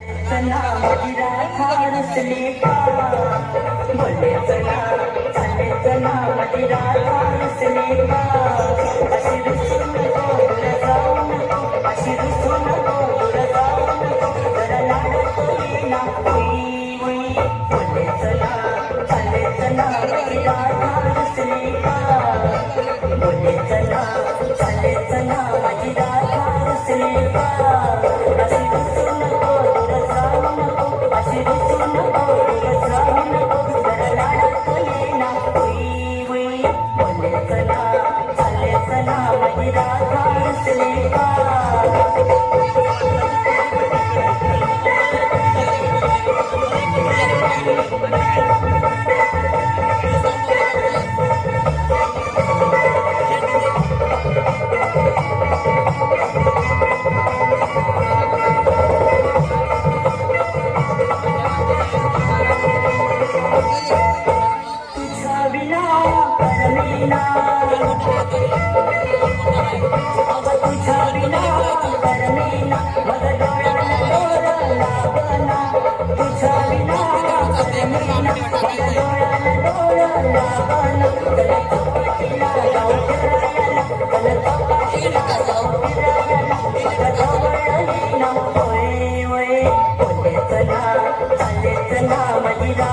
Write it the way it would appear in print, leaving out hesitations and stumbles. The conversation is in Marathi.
चला मदिरा खारसले का बोले चला चाले चला मदिरा खारसले का अशी रुसून नको दूर जाऊ नको अशी रुसून नको दूर जाऊ नको जरा लाडत येईना उई उई बोले चला चाले चला मदिरा खारसले का बोले चला चाले चला मदिरा खारसले का अशी रुसून नको दूर जाऊ नको अशी रुसून नको दूर जाऊ नको जरा लाडत येईना उई उई बोले चला चाले चला मदिरा खारसले का तुझ्या विना करमेना अगं तुझ्या विना करमेना मग डोळ्याला डोळा लागना तुझ्या विना करमेना मग डोळ्याला डोळा लागना कलकपाटीला जाऊ फिरायला कलकपाटीला जाऊ फिरायला मग जवळ येईना होय होय बोले चला चाले चला मदिरा